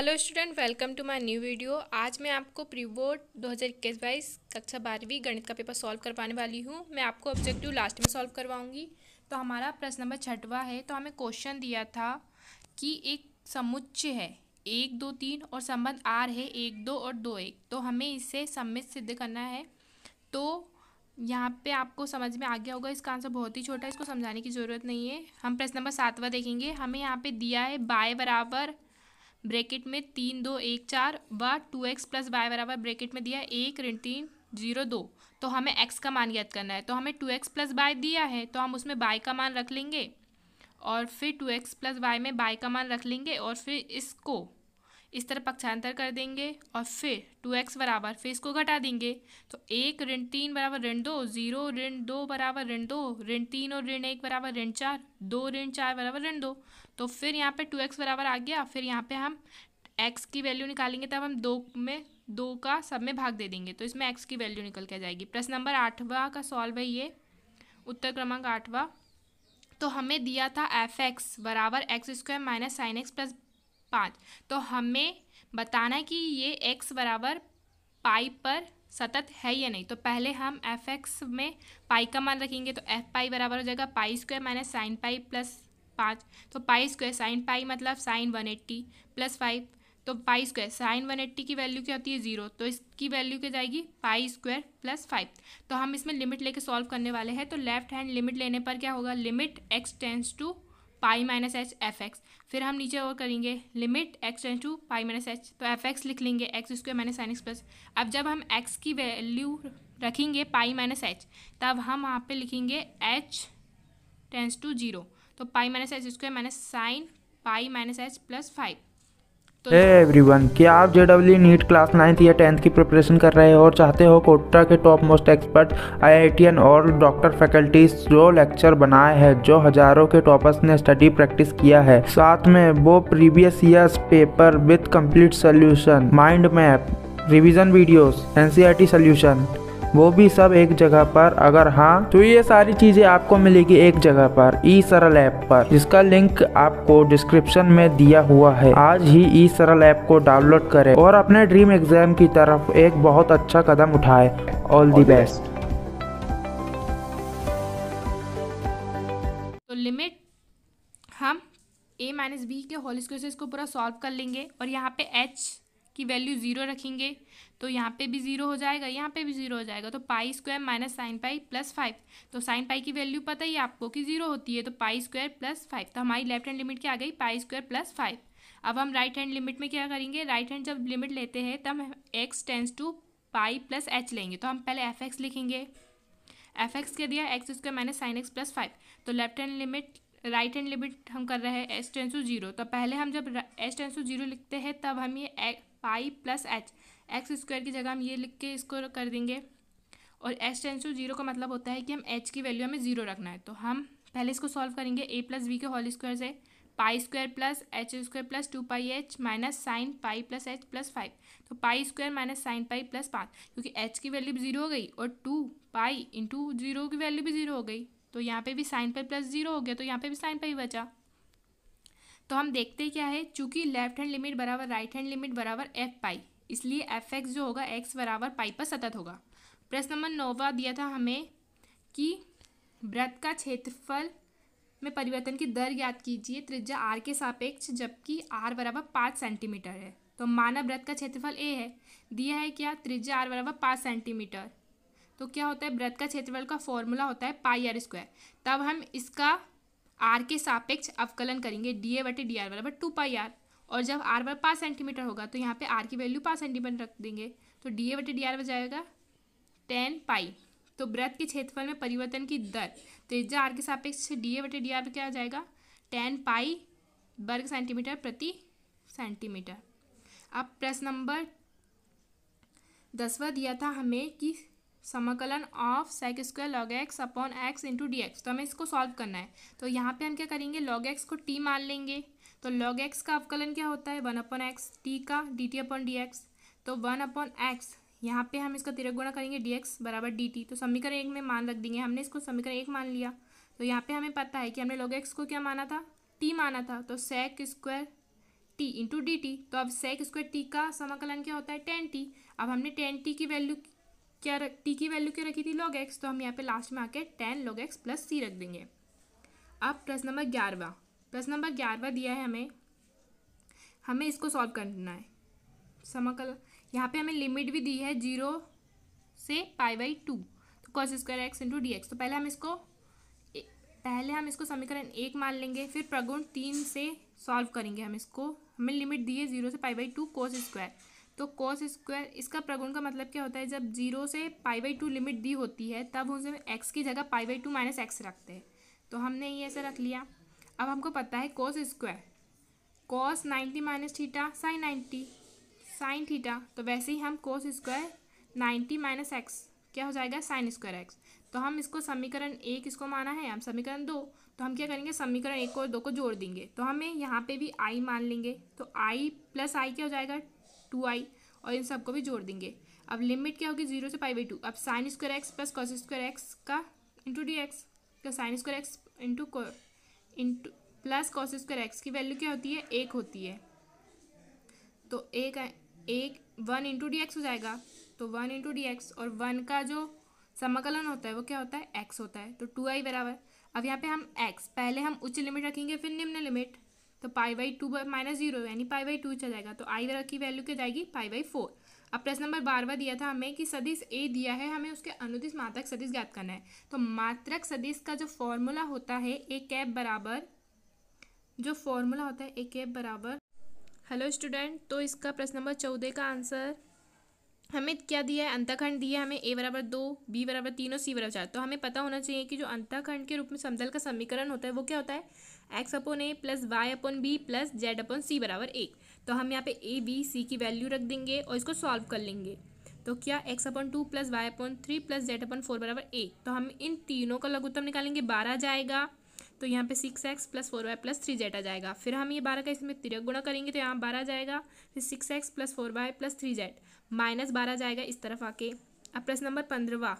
Hello student, welcome to my new video. आज मैं आपको प्री बोर्ड 2021-22 कक्षा 12वीं गणित का पेपर सॉल्व करवाने वाली हूँ। मैं आपको ऑब्जेक्टिव लास्ट में सॉल्व करवाऊंगी। तो हमारा प्रश्न नंबर 6वां है। तो हमें क्वेश्चन दिया था कि एक समुच्चय है 1 2 3 और संबंध आर है 1 2 और 2 1। तो हमें इसे सममित सिद्ध करना है। तो यहाँ पे आपको समझ में आ गया होगा, इसका आंसर बहुत ही छोटा है, इसको समझाने की ज़रूरत नहीं है। हम प्रश्न नंबर 7वां देखेंगे। हमें यहाँ पे दिया है बाय बराबर ब्रैकेट में 3 2 1 4 व 2x प्लस वाई बराबर ब्रैकेट में दिया 1 ऋण 3 0 2। तो हमें x का मान ज्ञात करना है। तो हमें 2x प्लस वाई दिया है, तो हम उसमें y का मान रख लेंगे और फिर 2x प्लस वाई में y का मान रख लेंगे और फिर इसको इस तरह पक्षांतर कर देंगे और फिर 2x बराबर फिर इसको घटा देंगे। तो 1 ऋण 3 बराबर ऋण 2, 0 ऋण 2 बराबर ऋण 2, ऋण 3 और ऋण 1 बराबर ऋण 4, 2 ऋण 4 बराबर ऋण 2। तो फिर यहाँ पे 2x बराबर आ गया। फिर यहाँ पे हम x की वैल्यू निकालेंगे, तब हम 2 का सब में भाग दे देंगे, तो इसमें x की वैल्यू निकल के आ जाएगी। प्रश्न नंबर 8वां का सॉल्व है ये, उत्तर क्रमांक 8वां। तो हमें दिया था f(x) बराबर x² minus sine x plus 5। तो हमें बताना है कि ये x बराबर पाई पर सतत है या नहीं। तो पहले हम f(x) में पाई का मान रखेंगे, तो f पाई बराबर हो जाएगा π² माइनस साइन पाई प्लस 5। तो π² साइन पाई मतलब साइन 180 प्लस 5। तो π² साइन 180 की वैल्यू क्या होती है 0, तो इसकी वैल्यू क्या जाएगी π² प्लस 5। तो हम इसमें लिमिट लेके सॉल्व करने वाले हैं। तो लेफ्ट हैंड लिमिट लेने पर क्या होगा, limit x tends to pi minus h f(x). फिर हम नीचे और करेंगे limit x tends to pi minus h, तो f(x) लिख लेंगे x² minus sine x plus. अब जब हम x की वैल्यू रखेंगे पाई माइनस एच, तब हम वहाँ पे लिखेंगे h टेंस टू 0। तो pi minus h minus sine pi minus h plus 5। Hey everyone, क्या आप जेडब्ल्यू नीट क्लास 9th या 10th की प्रिपरेशन कर रहे हो और चाहते हो कोटा के टॉप मोस्ट एक्सपर्ट आईआईटीएन और डॉक्टर फैकल्टीज जो लेक्चर बनाए हैं, जो हजारों के टॉपर्स ने स्टडी प्रैक्टिस किया है, साथ में वो previous years paper with complete solution, mind map, revision videos, NCERT solution, वो भी सब एक जगह पर? अगर हाँ, तो ये सारी चीजें आपको मिलेगी एक जगह पर, ई सरल ऐप पर, जिसका लिंक आपको डिस्क्रिप्शन में दिया हुआ है। आज ही ई सरल ऐप को डाउनलोड करें और अपने ड्रीम एग्जाम की तरफ एक बहुत अच्छा कदम उठाएं। All the best. तो लिमिट हम a माइनस बी के होल स्क्वायर से इसको पूरा सॉल्व कर लेंगे और यहाँ पे h की वैल्यू 0 रखेंगे, तो यहाँ पे भी 0 हो जाएगा, यहाँ पे भी 0 हो जाएगा। तो π² माइनस साइन पाई प्लस 5। तो साइन पाई की वैल्यू पता ही है आपको कि 0 होती है, तो π² प्लस 5। तो हमारी लेफ्ट हैंड लिमिट क्या आ गई, π² प्लस 5। अब हम राइट हैंड लिमिट में क्या करेंगे, राइट हैंड जब लिमिट लेते हैं तब हम x tends to pi plus h लेंगे। तो हम पहले f(x) लिखेंगे, f(x) के दिया x² minus sine x plus 5। तो left hand limit right hand limit हम कर रहे हैं h टेंस टू 0। तो पहले हम जब h टेंस टू 0 लिखते हैं तब हम ये पाई प्लस एच, x² की जगह हम ये लिख के इसको कर देंगे। और h टेंस टू 0 का मतलब होता है कि हम h की वैल्यू हमें 0 रखना है। तो हम पहले इसको सॉल्व करेंगे a प्लस बी के होल स्क्वायर से, π² plus h² plus 2πh minus sine pi plus h plus 5। तो π² माइनस साइन पाई प्लस 5, क्योंकि h की वैल्यू भी 0 हो गई और 2 पाई इंटू 0 की वैल्यू भी 0 हो गई। तो यहाँ पे भी साइन पाई प्लस 0 हो गया, तो यहाँ पे भी साइन पाई बचा। तो हम देखते क्या है, चूंकि लेफ्ट हैंड लिमिट बराबर राइट हैंड लिमिट बराबर f पाई, इसलिए f(x) जो होगा x बराबर पाई पर सतत होगा। प्रश्न नंबर 9वां दिया था हमें कि वृत्त का क्षेत्रफल में परिवर्तन की दर ज्ञात कीजिए त्रिज्या r के सापेक्ष, जबकि r बराबर 5 सेंटीमीटर है। तो मानव वृत्त का क्षेत्रफल a है, दिया है क्या, त्रिज्या r बराबर 5 सेंटीमीटर। तो क्या होता है, वृत्त का क्षेत्रफल का फॉर्मूला होता है πr²। तब हम इसका r के सापेक्ष अवकलन करेंगे, dA/dr बराबर 2πr। और जब r बराबर 5 सेंटीमीटर होगा तो यहाँ पे r की वैल्यू 5 सेंटीमीटर रख देंगे, तो dA/dr हो जाएगा 10 पाई। तो वृत्त के क्षेत्रफल में परिवर्तन की दर त्रिज्या r के सापेक्ष dA/dr क्या आ जाएगा, 10 पाई वर्ग सेंटीमीटर प्रति सेंटीमीटर। अब प्रश्न नंबर 10वां दिया था हमें कि समाकलन of sec² log x upon x into dx। तो हमें इसको सॉल्व करना है। तो यहाँ पे हम क्या करेंगे, log x को t मान लेंगे। तो log x का अवकलन क्या होता है, 1/x, t का dt अपॉन dx। तो 1/x, यहाँ पे हम इसका तिरक गुणा करेंगे dx बराबर dt। तो समीकरण 1 में मान रख देंगे, हमने इसको समीकरण 1 मान लिया। तो यहाँ पे हमें पता है कि हमने log x को क्या माना था, t माना था। तो sec² T into D t. तो अब सेक स्क्वायर टी का समाकलन क्या होता है, 10t। अब हमने 10t की वैल्यू टी की वैल्यू क्या रखी थी, log x, तो हम यहाँ पे लास्ट में आके 10 log x प्लस c रख देंगे। अब प्रश्न नंबर 11 दिया है हमें इसको सॉल्व करना है। समाकलन यहाँ पे हमें लिमिट भी दी है 0 से π/2, तो cos square x into D x. तो पहले हम इसको समीकरण 1 मान लेंगे, फिर प्रगुण 3 से सॉल्व करेंगे हम इसको। हमें लिमिट दी है 0 से π/2 cos स्क्वायर, तो cos स्क्वायर इसका प्रगुण का मतलब क्या होता है, जब 0 से π/2 लिमिट दी होती है तब उसे x की जगह π/2 माइनस एक्स रखते हैं, तो हमने ये ऐसे रख लिया। अब हमको पता है cos square cos 90 minus theta sine 90 sine theta, तो वैसे ही हम cos स्क्वायर 90 माइनस एक्स क्या हो जाएगा, साइन स्क्वायर एक्स। तो हम इसको समीकरण 1 इसको माना है, हम समीकरण 2, तो हम क्या करेंगे, समीकरण 1 और 2 को जोड़ देंगे। तो हमें यहाँ पे भी i मान लेंगे, तो i प्लस आई क्या हो जाएगा 2i, और इन सबको भी जोड़ देंगे। अब लिमिट क्या होगी 0 से π/2। अब sine square x plus cos square x का इंटू डी एक्स, तो sine square x into plus cos square x की वैल्यू क्या होती है, 1 होती है, तो एक 1 इंटू डी एक्स हो जाएगा। तो 1 इंटू डी एक्स, और 1 का जो समाकलन होता है वो क्या होता है, x होता है, तो 2i बराबर। अब यहाँ पे हम x पहले हम उच्च लिमिट रखेंगे फिर निम्न लिमिट, तो π/2 माइनस 0 यानी π/2 चल जाएगा, तो i की वैल्यू क्या जाएगी π/4। अब प्रश्न नंबर 12 दिया था हमें कि सदिश a दिया है, हमें उसके अनुदिश मात्रक सदिश ज्ञात करना है। तो मात्रक सदिश का जो फॉर्मूला होता है a कैप बराबर, हेलो स्टूडेंट, तो इसका प्रश्न नंबर 14 का आंसर हमें क्या दिया है, अंतःखंड दिया है हमें a बराबर 2, b बराबर 3 और c बराबर 4। तो हमें पता होना चाहिए कि जो अंतःखंड के रूप में समतल का समीकरण होता है वो क्या होता है, x/a plus y/b plus z/c बराबर 1। तो हम यहाँ पे a b c की वैल्यू रख देंगे और इसको सॉल्व कर लेंगे। तो क्या x/2 plus y/3 plus z/4 बराबर 1। तो हम इन तीनों का लघुत्तम निकालेंगे, 12 जाएगा, तो यहाँ पे 6x plus 4y plus 3z आ जाएगा। फिर हम ये 12 का इसमें तिर्यक गुणा करेंगे, तो यहाँ 12 जाएगा, फिर 6x plus 4y plus 3z minus 12 जाएगा इस तरफ आके। अब प्रश्न नंबर 15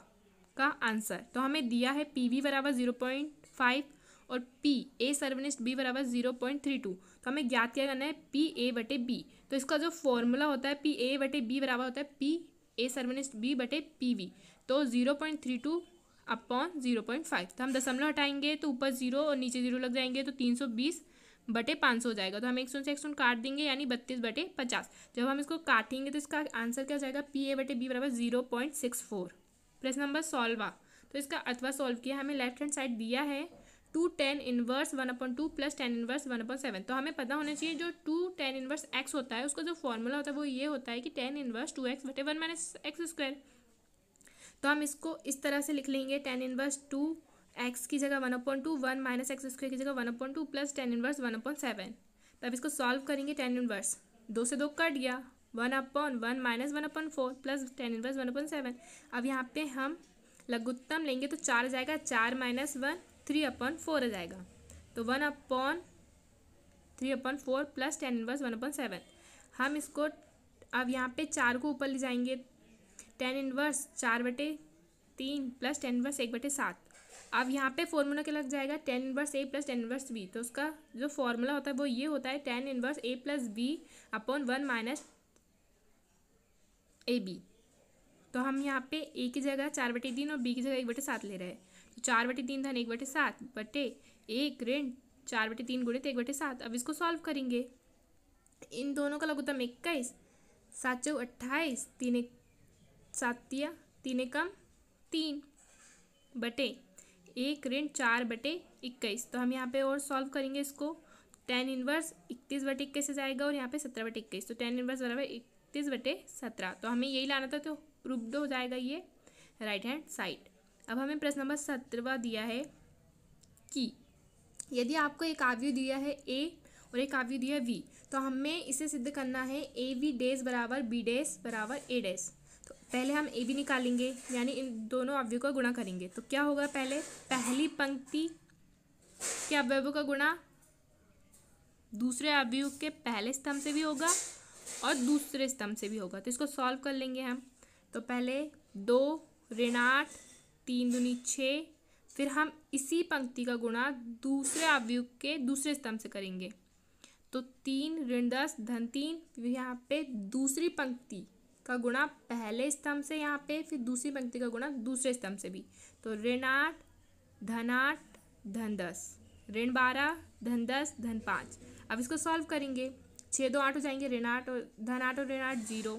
का आंसर, तो हमें दिया है PV बराबर 0.5 और PA सर्वनिष्ठ B बराबर 0.32। तो हमें ज्ञात क्या करना है, PA/B। तो इसका जो फॉर्मूला होता है PA/B बराबर होता है PA सर्वनिष्ठ B/PV, तो 0.32 अपॉन 0.5। तो हम दशमलव हटाएंगे तो ऊपर 0 और नीचे 0 लग जाएंगे, तो 320/500 हो जाएगा। तो हम 100 से 100 काट देंगे, यानी 32/50। जब हम इसको काटेंगे तो इसका आंसर क्या हो जाएगा, PA/B बराबर 0.64। प्रश्न नंबर 16, तो इसका अथवा सॉल्व किया, हमें लेफ्ट हैंड साइड दिया है 2 tan inverse 1/2 plus tan inverse 1/7। तो हमें पता होना चाहिए जो 2 tan इनवर्स x होता है उसका जो फॉर्मूला होता है वो ये होता है कि tan inverse 2x/1 minus x square. तो हम इसको इस तरह से लिख लेंगे, tan इनवर्स 2x की जगह 1/2, 1 माइनस एक्स स्क्वायर की जगह 1/2 प्लस tan इनवर्स 1/7। तब इसको सॉल्व करेंगे, tan इनवर्स 2 से 2 कट गया, 1/1 माइनस 1/4 प्लस tan इनवर्स 1/7। अब यहाँ पे हम लघुत्तम लेंगे तो 4 जाएगा, 4 माइनस 1 3/4 आ जाएगा, तो 1/3/4 प्लस tan इनवर्स 1/7। हम इसको अब यहाँ पे 4 को ऊपर ले जाएंगे, tan inverse 4/3 plus tan inverse 1/7। अब यहाँ पे फॉर्मूला क्या लग जाएगा, tan inverse a plus tan inverse b। तो उसका जो फॉर्मूला होता है वो ये होता है tan inverse a plus b upon 1 minus ab। तो हम यहाँ पे a की जगह 4/3 और b की जगह 1/7 ले रहे हैं, तो 4/3 धन 1/7 बटे 1 ऋण 4/3 गुणित 1/7। अब इसको सॉल्व करेंगे, इन दोनों का लघुत्तम 21, 7 × 28, 3 7 3 एकम 3 बटे 1 ऋण 4/21। तो हम यहाँ पे और सॉल्व करेंगे इसको, tan इनवर्स 31/21 से जाएगा और यहाँ पे 17/21, तो tan इनवर्स बराबर 31/17। तो हमें यही लाना था, तो प्रूव्ड हो जाएगा ये राइट हैंड साइड। अब हमें प्रश्न नंबर 17 दिया है कि यदि आपको एक आव्यूह दिया है A और एक आव्यूह दिया है V, तो हमें इसे सिद्ध करना है AB डैश बराबर B डैश बराबर A डैश। तो पहले हम AB निकालेंगे, यानी इन दोनों अवयवों का गुणा करेंगे। तो क्या होगा, पहली पंक्ति के अवयवों का गुणा दूसरे अवयव के पहले स्तंभ से भी होगा और दूसरे स्तंभ से भी होगा। तो इसको सॉल्व कर लेंगे हम। तो पहले 2 ऋण 8 3 दूनी 6, फिर हम इसी पंक्ति का गुणा दूसरे अवयव के दूसरे स्तंभ से करेंगे। तो 3 ऋण 10 धन 3, फिर यहाँ पे दूसरी पंक्ति का गुणा पहले स्तंभ से यहाँ पे, फिर दूसरी पंक्ति का गुणा दूसरे स्तंभ से भी। तो ऋण 8 धन 8 धन 10, ऋण 12 धन 10 धन 5। अब इसको सॉल्व करेंगे, 6 2 8 हो जाएंगे, ऋण 8 और धन 8 और ऋण 8 0,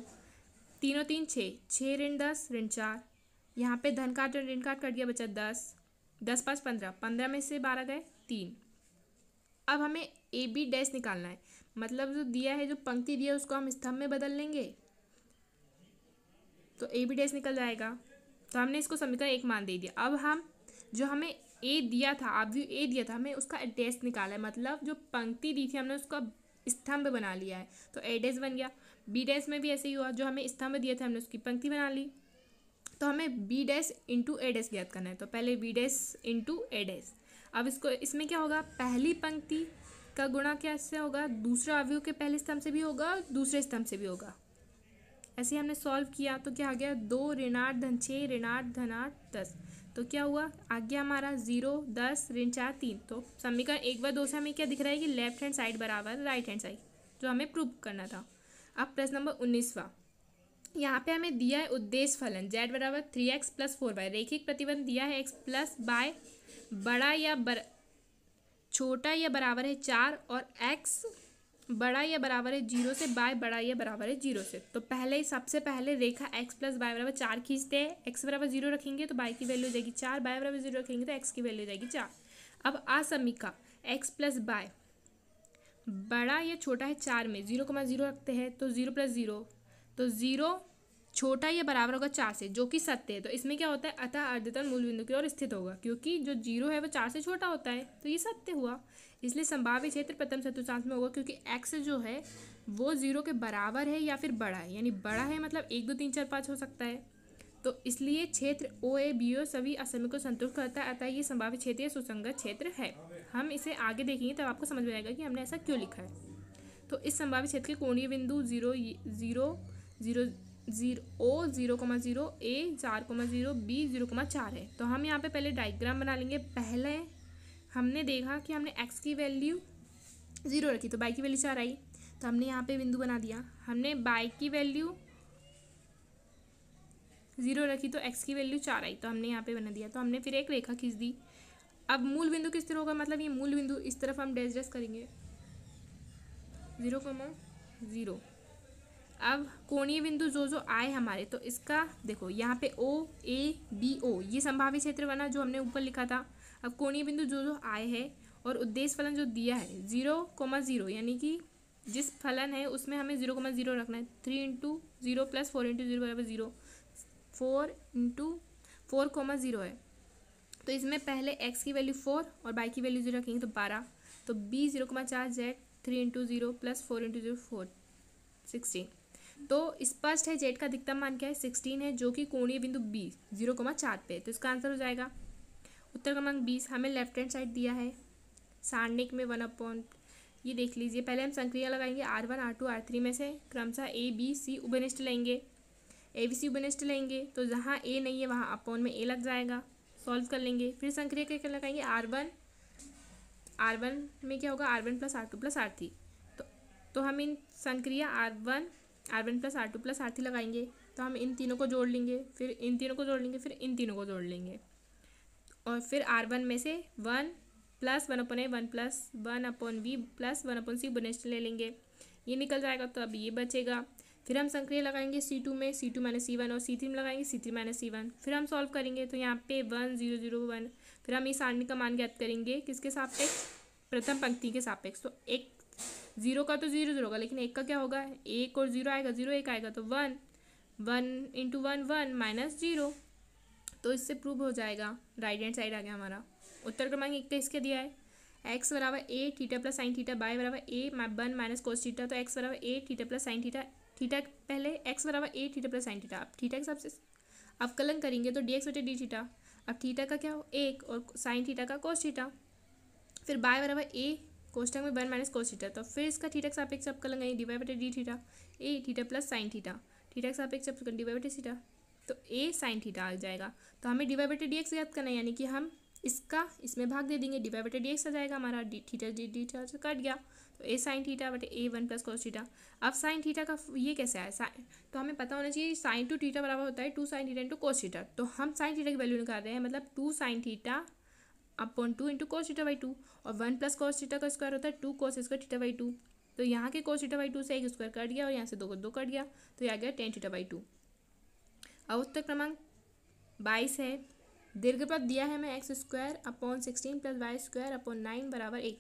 3 और 3 6, 6 ऋण 10 ऋण 4, यहाँ पे धन काट और ऋण काट कट गया, बचा 10, 10 5 15, 15 में से 12 गए 3। अब हमें ए बी डैश निकालना है, मतलब जो दिया है, जो पंक्ति दिया है उसको हम स्तंभ में बदल लेंगे तो ए बी डैश निकल जाएगा। तो हमने इसको समीकरण 1 मान दे दिया। अब हम जो हमें ए दिया था, आव्यूह ए दिया था, हमें उसका डैश निकाला है, मतलब जो पंक्ति दी थी हमने उसका स्तंभ बना लिया है, तो ए डैश बन गया। बी डैश में भी ऐसे ही हुआ, जो हमें स्तंभ दिया था हमने उसकी पंक्ति बना ली, तो हमें बी डैश इंटू ए डैश ज्ञात करना है। तो पहले बी डैश इंटू ए डैश। अब इसको इसमें क्या होगा, पहली पंक्ति का गुणा क्या से होगा, दूसरा अवयव के पहले स्तंभ से भी होगा, दूसरे स्तंभ से भी होगा। ऐसे ही हमने सॉल्व किया तो क्या आ गया, 2 ऋण 8 धन 6 ऋण 8 धन 8 10। तो क्या हुआ, आ गया हमारा 0 10 ऋण 4 3। तो समीकरण 1 व 2 से हमें क्या दिख रहा है कि लेफ्ट हैंड साइड बराबर राइट हैंड साइड, जो हमें प्रूव करना था। अब प्रश्न नंबर 19वां, यहाँ पे हमें दिया है उद्देश्य फलन z बराबर 3x + 4y। रेखिक प्रतिबंध दिया है x प्लस बाय बड़ा या छोटा या बराबर है 4 और x बड़ा या बराबर है 0 से, बाय बड़ा या बराबर है 0 से। तो सबसे पहले रेखा x प्लस बाय बराबर 4 खींचते हैं। x बराबर 0 रखेंगे तो बाय की वैल्यू हो जाएगी 4, बाय बराबर 0 रखेंगे तो x की वैल्यू हो जाएगी 4। अब असमीका x प्लस बाय बड़ा या छोटा है 4 में 0,0 रखते हैं, तो 0 + 0, तो 0 छोटा या बराबर होगा 4 से, जो कि सत्य है। तो इसमें क्या होता है, अतः अद्यतन मूल बिंदु की ओर स्थित होगा, क्योंकि जो 0 है वो 4 से छोटा होता है, तो ये सत्य हुआ। इसलिए संभाव्य क्षेत्र प्रथम चतुर्थांश में होगा, क्योंकि x जो है वो 0 के बराबर है या फिर बड़ा है, यानी बड़ा है मतलब 1 2 3 4 5 हो सकता है। तो इसलिए क्षेत्र ओ ए बी ओ सभी असमय को संतुष्ट करता है, अतः ये संभाव्य क्षेत्र या सुसंगत क्षेत्र है। हम इसे आगे देखेंगे तब आपको समझ में आएगा कि हमने ऐसा क्यों लिखा है। तो इस संभाव्य क्षेत्र के कोणीय बिंदु 0 0 0 0 ओ 0,0 ए 4,0 बी 0,4 है। तो हम यहाँ पे पहले डायग्राम बना लेंगे। पहले हमने देखा कि हमने x की वैल्यू 0 रखी तो y की वैल्यू 4 आई, तो हमने यहाँ पे बिंदु बना दिया। हमने y की वैल्यू 0 रखी तो x की वैल्यू 4 आई, तो हमने यहाँ पे बना दिया। तो हमने फिर एक रेखा खींच दी। अब मूल बिंदु किस तरह होगा, मतलब ये मूल बिंदु इस तरफ हम डैश डैश करेंगे 0,0। अब कोणीय बिंदु जो आए हमारे, तो इसका देखो यहाँ पे ओ ए बी ओ ये संभावित क्षेत्र बना जो हमने ऊपर लिखा था। अब कोणीय बिंदु जो आए हैं और उद्देश्य फलन जो दिया है 0,0, यानी कि जिस फलन है उसमें हमें 0,0 रखना है। 3 × 0 + 4 × 0 बराबर 0, 4 × 4,0 है। तो इसमें पहले x की वैल्यू 4 और y की वैल्यू 0 रखेंगे तो 12, तो b 0,4 z 3 × 0 + 4 × 0 4 16। तो स्पष्ट है z का अधिकतम मान क्या है 16 है, जो कि कोणीय बिंदु b 0,4 पे है। तो इसका आंसर हो जाएगा उत्तर क्रमांक 20। हमें लेफ्ट हैंड साइड दिया है सारणिक में 1/, ये देख लीजिए। पहले हम संक्रिया लगाएंगे R1 R2 R3 में से क्रमशः a b c उभयनिष्ठ लेंगे, a b c उभयनिष्ठ लेंगे तो जहाँ a नहीं है वहाँ अपॉन में a लग जाएगा। सॉल्व कर लेंगे। फिर संक्रिया क्या लगाएंगे R1 में क्या होगा R1 + R2 + R3। तो हम इन संक्रिया R1 + R2 + R3 लगाएंगे, तो हम इन तीनों को जोड़ लेंगे, फिर इन तीनों को जोड़ लेंगे, फिर इन तीनों को जोड़ लेंगे, और फिर R1 में से 1 + 1/a 1 + 1/v + 1/c उभयनिष्ठ ले लेंगे, ये निकल जाएगा। तो अब ये बचेगा। फिर हम संक्रिया लगाएंगे C2 में C2 - C1 और C3 में लगाएंगे C3 - C1। फिर हम सॉल्व करेंगे तो यहाँ पे 1 0 0 1। फिर हम इस सारणी का मान ज्ञात करेंगे किसके सापेक्ष, प्रथम पंक्ति के सापेक्ष। तो एक 0 का तो 0 0 होगा, लेकिन 1 का क्या होगा, 1 और 0 आएगा, 0 1 आएगा, तो 1 1 × 1 1 - 0। तो इससे प्रूव हो जाएगा। राइट हैंड साइड आ गया हमारा। उत्तर क्रमांक 1 पे इसके दिया है x बराबर a theta + sin theta, y बराबर a 1 - cos थीटा। तो x बराबर a theta + sin theta, theta पहले x बराबर a थीटा + sin थीटा। अब थीटा के सबसे अवकलन करेंगे तो dx/d थीटा। अब थीटा का क्या हो 1 और sin थीटा का cos थीटा। फिर y बराबर a कोष्ठक में 1 - cos थीटा। तो फिर इसका थीटा के सापेक्ष अवकलन करेंगे dy/d theta, a theta + sin theta, theta के सापेक्ष अवकलन dy/d थीटा, तो a sin थीटा आ जाएगा। तो हमें dy/dx ज्ञात करना है, यानी कि हम इसका इसमें भाग दे देंगे, dy/dx आ जाएगा हमारा, थीटा से कट गया। तो तो ए साइन थीटा बटे ए वन प्लस कॉस थीटा। अब साइन थीटा का ये कैसे आया, साइन तो हमें पता होना चाहिए साइन टू थीटा बराबर होता है two sine theta into cos theta. तो हम साइन थीटा की वैल्यू निकाल रहे हैं, मतलब two sine theta upon two into cos theta by two, और वन प्लस कॉस थीटा का स्क्वायर होता है two cos square theta by two. तो यहाँ के कोस थीटा बाई टू से एक स्क्वायर कट गया और यहाँ से दो को दो कट गया, तो ये आ गया टेन थीटा बाई टू। अब उत्तर क्रमांक 22 है। दीर्घवृत्त दिया है हमें एक्स स्क्वायर अपॉन 16 प्लस वाई स्क्वायर अपॉन 9 बराबर 1।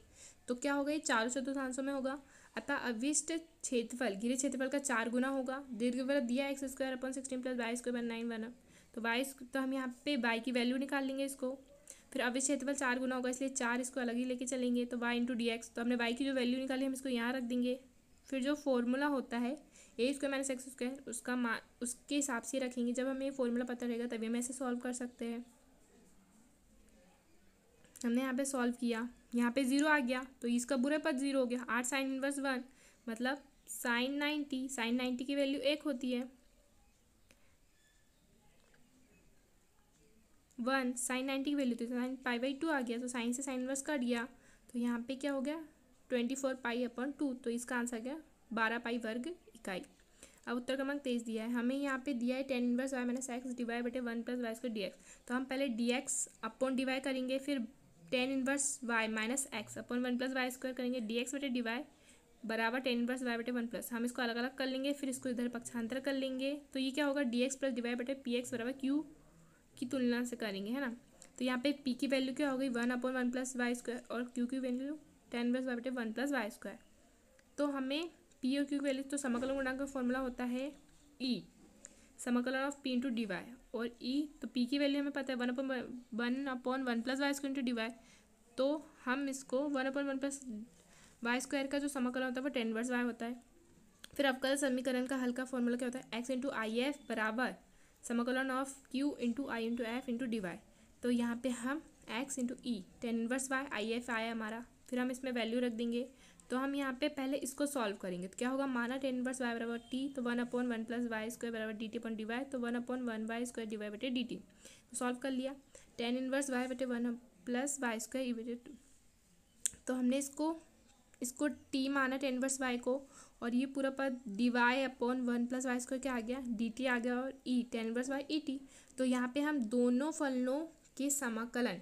तो क्या होगा, ये चारों चतुर्थांशों में होगा, अतः अविष्ट क्षेत्रफल घिरे क्षेत्रफल का 4 गुना होगा। दीर्घवृत्त दिया एक्स स्क्वायर अपॉन 16 प्लस वाई स्क्वायर अपॉन 9 बना, तो वाई तो हम यहाँ पे वाई की वैल्यू निकाल लेंगे इसको, फिर अविष्ट क्षेत्रफल 4 गुना होगा इसलिए 4 इसको अलग ही लेके चलेंगे, तो वाई इंटू डी एक्स। तो हमने वाई की जो वैल्यू निकाली हम इसको यहाँ रख देंगे। फिर जो फॉर्मूला होता है ए स्क्वायर माइनस एक्स स्क्वायर उसका उसके हिसाब से रखेंगे। जब हमें ये फॉर्मूला पता रहेगा तभी हम ऐसे सॉल्व कर सकते हैं। हमने यहाँ पे सॉल्व किया, यहाँ पे 0 आ गया तो इसका बुरा पद 0 हो गया। 8 साइन इनवर्स 1 मतलब साइन 90, साइन 90 की वैल्यू 1 होती है। 1 साइन 90 की वैल्यू थी, साइन पाई बाई 2 आ गया, तो साइन से साइन इनवर्स कट गया, तो यहाँ पे क्या हो गया 24 पाई अपॉन 2, तो इसका आंसर क्या 12 पाई वर्ग इकाई। अब उत्तर क्रमांक 23 दिया है हमें, यहाँ पे दिया है tan inverse y minus x d y बटे 1 plus y square d x. तो हम पहले डी एक्स अपॉन डिवाई करेंगे, फिर tan inverse y minus x upon 1 plus y square करेंगे, डी एक्स बटे डिवाई बराबर टेन इनवर्स वाई बटे 1 प्लस। हम इसको अलग अलग कर लेंगे, फिर इसको इधर पक्षांतर कर लेंगे, तो ये क्या होगा डी एक्स प्लस डिवाई बटे पी एक्स बराबर क्यू की तुलना से करेंगे, है ना। तो यहाँ पे पी की वैल्यू क्या हो गई 1 अपॉन 1 प्लस वाई स्क्वायर और क्यू की वैल्यू टेन इनवर्स वाई बटे 1 प्लस वाई स्क्वायर। तो हमें पी और क्यू की वैल्यू, तो समाकलन गुणांक का फॉर्मूला होता है ई समाकलन of P into D y, और ई तो पी की वैल्यू हमें पता है 1 upon 1 plus y square into D Y. तो हम इसको 1 अपॉन 1 प्लस वाई स्क्वायर का जो समाकलन होता है वो टेन इनवर्स वाई होता है। फिर अवकल समीकरण का हल का फॉर्मूला क्या होता है एक्स इंटू आई एफ बराबर समाकलन of Q into I into F into D Y. तो यहाँ पे हम X into E ten inverse Y I F आया हमारा, फिर हम इसमें वैल्यू रख देंगे। तो हम यहाँ पे पहले इसको सॉल्व करेंगे, तो क्या होगा माना टेन इनवर्स वाई बराबर टी, तो 1 अपॉन 1 प्लस वाई स्क्वायर बराबर d t upon d Y, तो 1 upon 1 y square d y बटे डी टी। तो सॉल्व कर लिया, टेन इनवर्स वाई बटे 1 प्लस वाई स्क्वायर ई बटे 2। तो हमने इसको टी माना टेन इनवर्स वाई को, और ये पूरा पद d y upon 1 plus y square क्या आ गया डी टी आ गया, और e ten inverse y e t. तो यहाँ पे हम दोनों फलनों के समाकलन,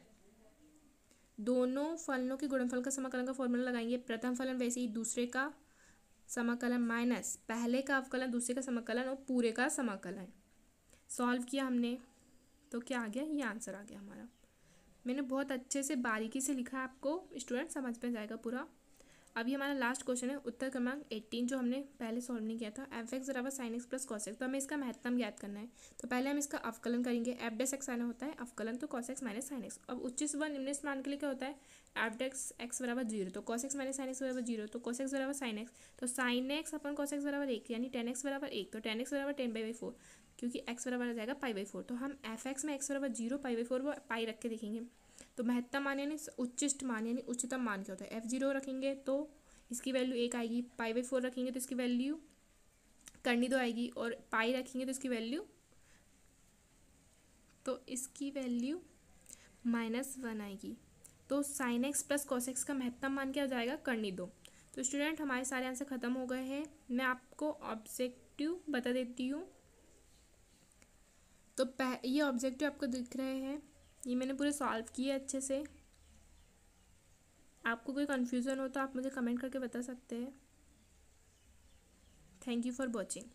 दोनों फलनों के गुणनफल का समाकलन का फॉर्मूला लगाएंगे। प्रथम फलन वैसे ही दूसरे का समाकलन माइनस पहले का अवकलन दूसरे का समाकलन और पूरे का समाकलन। सॉल्व किया हमने तो क्या आ गया, ये आंसर आ गया हमारा। मैंने बहुत अच्छे से बारीकी से लिखा है, आपको स्टूडेंट समझ में जाएगा पूरा। अभी हमारा लास्ट क्वेश्चन है उत्तर क्रमांक 18, जो हमने पहले सॉल्व नहीं किया था। एफ एक्स बराबर sine x plus cos x, तो हमें इसका महत्तम ज्ञात करना है। तो पहले हम इसका अवकलन करेंगे, एफ डेस एक्स आना होता है अवकलन, तो cos x minus sine x. अब उच्च व निम्नलिखित मान के लिए क्या होता है एफ डेस एक्स बराबर 0, तो cos x minus sine x बराबर 0, तो कॉस एक्स बराबर साइन एक्स, तो sine x upon cos x बराबर 1 यानी टेन एक्स बराबर 1, तो टेन एक्स बराबर 10/4 क्योंकि एक्स बराबर आ जाएगा पाई/4। तो हम एफ एक्स में एक्स बराबर 0 पाई/4 वो पाई रख के देखेंगे। तो महत्तम मान यानी उच्चिष्ट मान यानी उच्चतम मान क्या होता है, F0 रखेंगे तो इसकी वैल्यू 1 आएगी, पाई/4 रखेंगे तो इसकी वैल्यू करनी 2 आएगी, और पाई रखेंगे तो इसकी वैल्यू -1 आएगी। तो sine x plus cos x का महत्तम मान क्या हो जाएगा करनी 2। तो स्टूडेंट हमारे सारे आंसर खत्म हो गए हैं। मैं आपको ऑब्जेक्टिव बता देती हूँ। तो ये ऑब्जेक्टिव आपको दिख रहे हैं, ये मैंने पूरे सॉल्व किए अच्छे से। आपको कोई कन्फ्यूज़न हो तो आप मुझे कमेंट करके बता सकते हैं। Thank you for watching.